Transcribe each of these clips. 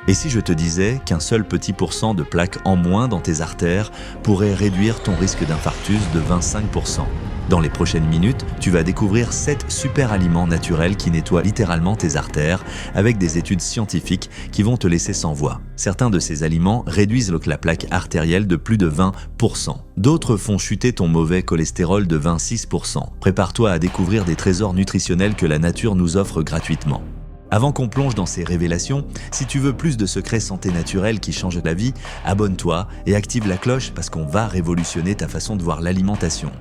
Et si je te disais qu'un seul petit pourcent de plaques en moins dans tes artères pourrait réduire ton risque d'infarctus de 25%? Dans les prochaines minutes, tu vas découvrir 7 super aliments naturels qui nettoient littéralement tes artères avec des études scientifiques qui vont te laisser sans voix. Certains de ces aliments réduisent la plaque artérielle de plus de 20%. D'autres font chuter ton mauvais cholestérol de 26%. Prépare-toi à découvrir des trésors nutritionnels que la nature nous offre gratuitement. Avant qu'on plonge dans ces révélations, si tu veux plus de secrets santé naturels qui changent la vie, abonne-toi et active la cloche parce qu'on va révolutionner ta façon de voir l'alimentation.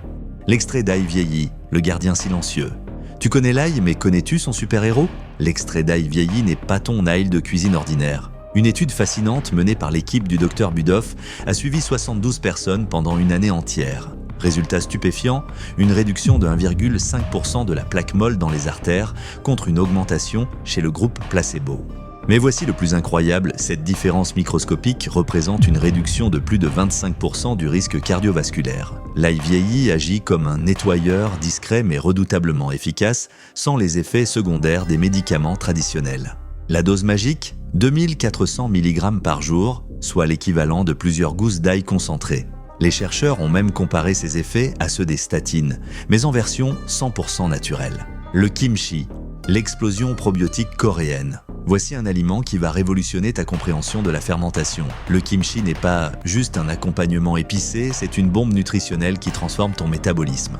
L'extrait d'ail vieilli, le gardien silencieux. Tu connais l'ail, mais connais-tu son super-héros? L'extrait d'ail vieilli n'est pas ton ail de cuisine ordinaire. Une étude fascinante menée par l'équipe du Dr Budoff a suivi 72 personnes pendant une année entière. Résultat stupéfiant, une réduction de 1,5% de la plaque molle dans les artères contre une augmentation chez le groupe placebo. Mais voici le plus incroyable, cette différence microscopique représente une réduction de plus de 25% du risque cardiovasculaire. L'ail vieilli agit comme un nettoyeur discret mais redoutablement efficace, sans les effets secondaires des médicaments traditionnels. La dose magique, 2400 mg par jour, soit l'équivalent de plusieurs gousses d'ail concentrées. Les chercheurs ont même comparé ces effets à ceux des statines, mais en version 100% naturelle. Le kimchi, l'explosion probiotique coréenne. Voici un aliment qui va révolutionner ta compréhension de la fermentation. Le kimchi n'est pas juste un accompagnement épicé, c'est une bombe nutritionnelle qui transforme ton métabolisme.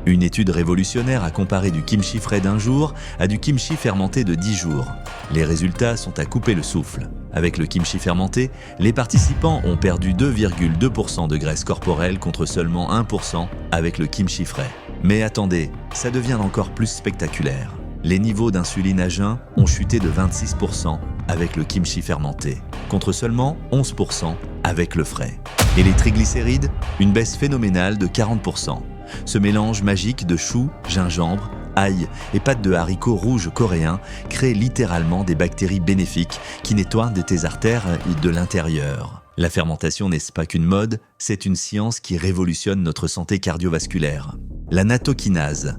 Une étude révolutionnaire a comparé du kimchi frais d'1 jour à du kimchi fermenté de 10 jours. Les résultats sont à couper le souffle. Avec le kimchi fermenté, les participants ont perdu 2,2% de graisse corporelle contre seulement 1% avec le kimchi frais. Mais attendez, ça devient encore plus spectaculaire. Les niveaux d'insuline à jeun ont chuté de 26% avec le kimchi fermenté, contre seulement 11% avec le frais. Et les triglycérides, une baisse phénoménale de 40%. Ce mélange magique de choux, gingembre, ail et pâte de haricots rouges coréens crée littéralement des bactéries bénéfiques qui nettoient tes artères de l'intérieur. La fermentation n'est pas qu'une mode, c'est une science qui révolutionne notre santé cardiovasculaire. La nattokinase,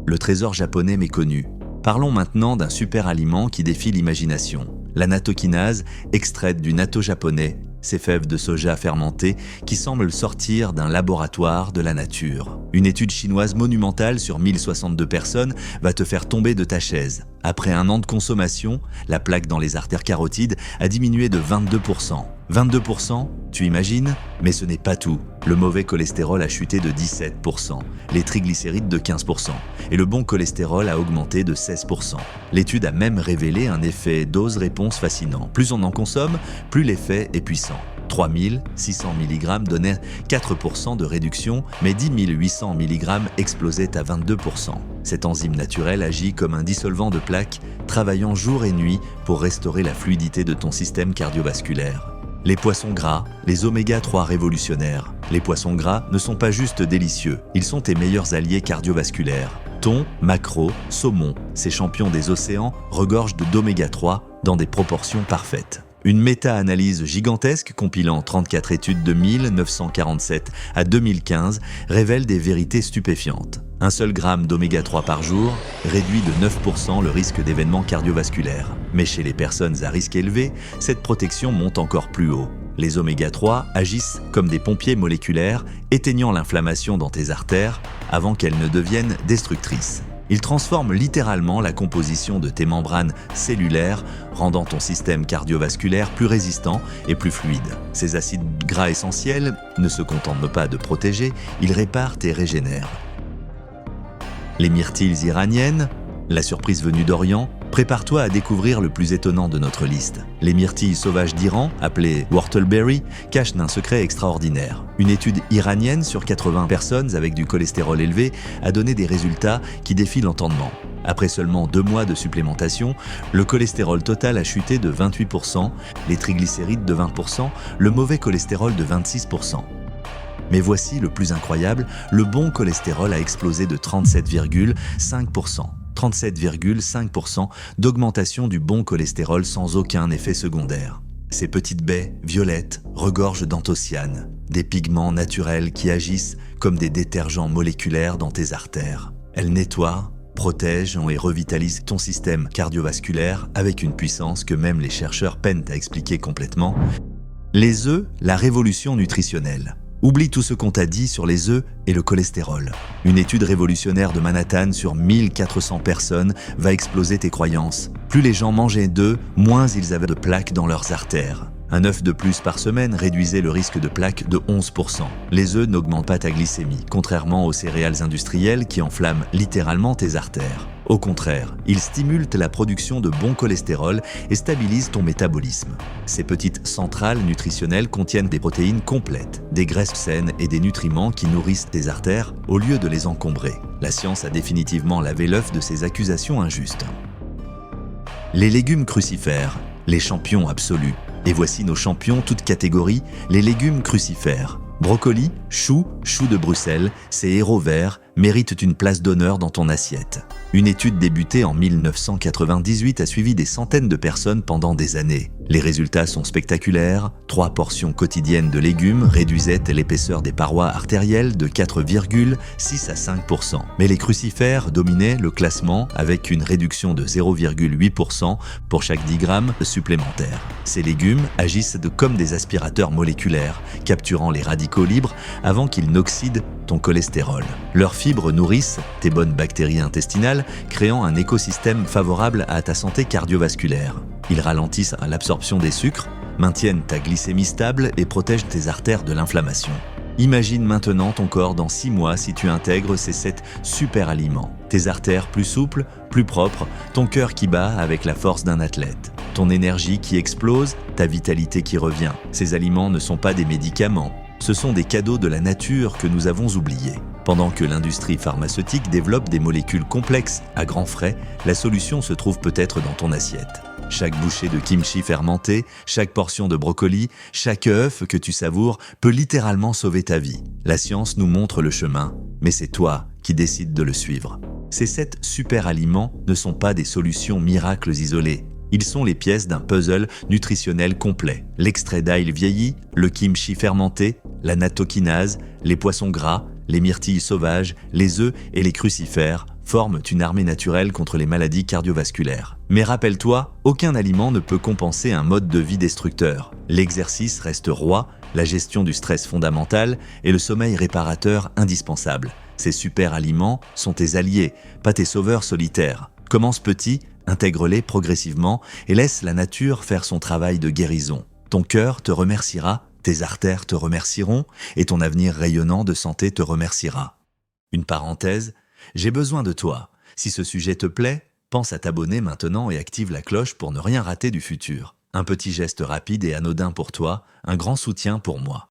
le trésor japonais méconnu. Parlons maintenant d'un super aliment qui défie l'imagination. La nattokinase, extraite du natto japonais, ces fèves de soja fermentées qui semblent sortir d'un laboratoire de la nature. Une étude chinoise monumentale sur 1062 personnes va te faire tomber de ta chaise. Après un an de consommation, la plaque dans les artères carotides a diminué de 22%. 22%, tu imagines? Mais ce n'est pas tout. Le mauvais cholestérol a chuté de 17%, les triglycérides de 15% et le bon cholestérol a augmenté de 16%. L'étude a même révélé un effet dose-réponse fascinant. Plus on en consomme, plus l'effet est puissant. 3600 mg donnait 4% de réduction, mais 10 800 mg explosait à 22%. Cette enzyme naturelle agit comme un dissolvant de plaques, travaillant jour et nuit pour restaurer la fluidité de ton système cardiovasculaire. Les poissons gras, les oméga 3 révolutionnaires. Les poissons gras ne sont pas juste délicieux, ils sont tes meilleurs alliés cardiovasculaires. Thon, maquereau, saumon, ces champions des océans regorgent d'oméga 3 dans des proportions parfaites. Une méta-analyse gigantesque compilant 34 études de 1947 à 2015 révèle des vérités stupéfiantes. Un seul gramme d'oméga 3 par jour réduit de 9% le risque d'événements cardiovasculaires. Mais chez les personnes à risque élevé, cette protection monte encore plus haut. Les oméga 3 agissent comme des pompiers moléculaires, éteignant l'inflammation dans tes artères avant qu'elles ne deviennent destructrices. Ils transforment littéralement la composition de tes membranes cellulaires, rendant ton système cardiovasculaire plus résistant et plus fluide. Ces acides gras essentiels ne se contentent pas de protéger, ils réparent et régénèrent. Les myrtilles iraniennes, la surprise venue d'Orient, prépare-toi à découvrir le plus étonnant de notre liste. Les myrtilles sauvages d'Iran, appelées whortleberry, cachent un secret extraordinaire. Une étude iranienne sur 80 personnes avec du cholestérol élevé a donné des résultats qui défient l'entendement. Après seulement 2 mois de supplémentation, le cholestérol total a chuté de 28%, les triglycérides de 20%, le mauvais cholestérol de 26%. Mais voici le plus incroyable, le bon cholestérol a explosé de 37,5%. 37,5% d'augmentation du bon cholestérol sans aucun effet secondaire. Ces petites baies violettes regorgent d'anthocyanes, des pigments naturels qui agissent comme des détergents moléculaires dans tes artères. Elles nettoient, protègent et revitalisent ton système cardiovasculaire avec une puissance que même les chercheurs peinent à expliquer complètement. Les œufs, la révolution nutritionnelle. Oublie tout ce qu'on t'a dit sur les œufs et le cholestérol. Une étude révolutionnaire de Manhattan sur 1400 personnes va exploser tes croyances. Plus les gens mangeaient d'œufs, moins ils avaient de plaques dans leurs artères. Un œuf de plus par semaine réduisait le risque de plaques de 11%. Les œufs n'augmentent pas ta glycémie, contrairement aux céréales industrielles qui enflamment littéralement tes artères. Au contraire, ils stimulent la production de bon cholestérol et stabilisent ton métabolisme. Ces petites centrales nutritionnelles contiennent des protéines complètes, des graisses saines et des nutriments qui nourrissent tes artères au lieu de les encombrer. La science a définitivement lavé l'œuf de ces accusations injustes. Les légumes crucifères, les champions absolus. Et voici nos champions toutes catégories, les légumes crucifères. Brocoli, choux de Bruxelles, ces héros verts méritent une place d'honneur dans ton assiette. Une étude débutée en 1998 a suivi des centaines de personnes pendant des années. Les résultats sont spectaculaires. 3 portions quotidiennes de légumes réduisaient l'épaisseur des parois artérielles de 4,6 à 5%. Mais les crucifères dominaient le classement avec une réduction de 0,8% pour chaque 10 grammes supplémentaires. Ces légumes agissent comme des aspirateurs moléculaires, capturant les radicaux libres avant qu'ils n'oxydent ton cholestérol. Leurs fibres nourrissent tes bonnes bactéries intestinales, créant un écosystème favorable à ta santé cardiovasculaire. Ils ralentissent l'absorption des sucres, maintiennent ta glycémie stable et protègent tes artères de l'inflammation. Imagine maintenant ton corps dans 6 mois si tu intègres ces 7 super aliments. Tes artères plus souples, plus propres, ton cœur qui bat avec la force d'un athlète. Ton énergie qui explose, ta vitalité qui revient. Ces aliments ne sont pas des médicaments. Ce sont des cadeaux de la nature que nous avons oubliés. Pendant que l'industrie pharmaceutique développe des molécules complexes à grands frais, la solution se trouve peut-être dans ton assiette. Chaque bouchée de kimchi fermenté, chaque portion de brocoli, chaque œuf que tu savoures peut littéralement sauver ta vie. La science nous montre le chemin, mais c'est toi qui décides de le suivre. Ces 7 super aliments ne sont pas des solutions miracles isolées. Ils sont les pièces d'un puzzle nutritionnel complet. L'extrait d'ail vieilli, le kimchi fermenté, la nattokinase, les poissons gras, les myrtilles sauvages, les œufs et les crucifères forment une armée naturelle contre les maladies cardiovasculaires. Mais rappelle-toi, aucun aliment ne peut compenser un mode de vie destructeur. L'exercice reste roi, la gestion du stress fondamentale et le sommeil réparateur indispensable. Ces super aliments sont tes alliés, pas tes sauveurs solitaires. Commence petit, intègre-les progressivement et laisse la nature faire son travail de guérison. Ton cœur te remerciera, tes artères te remercieront et ton avenir rayonnant de santé te remerciera. Une parenthèse, j'ai besoin de toi. Si ce sujet te plaît, pense à t'abonner maintenant et active la cloche pour ne rien rater du futur. Un petit geste rapide et anodin pour toi, un grand soutien pour moi.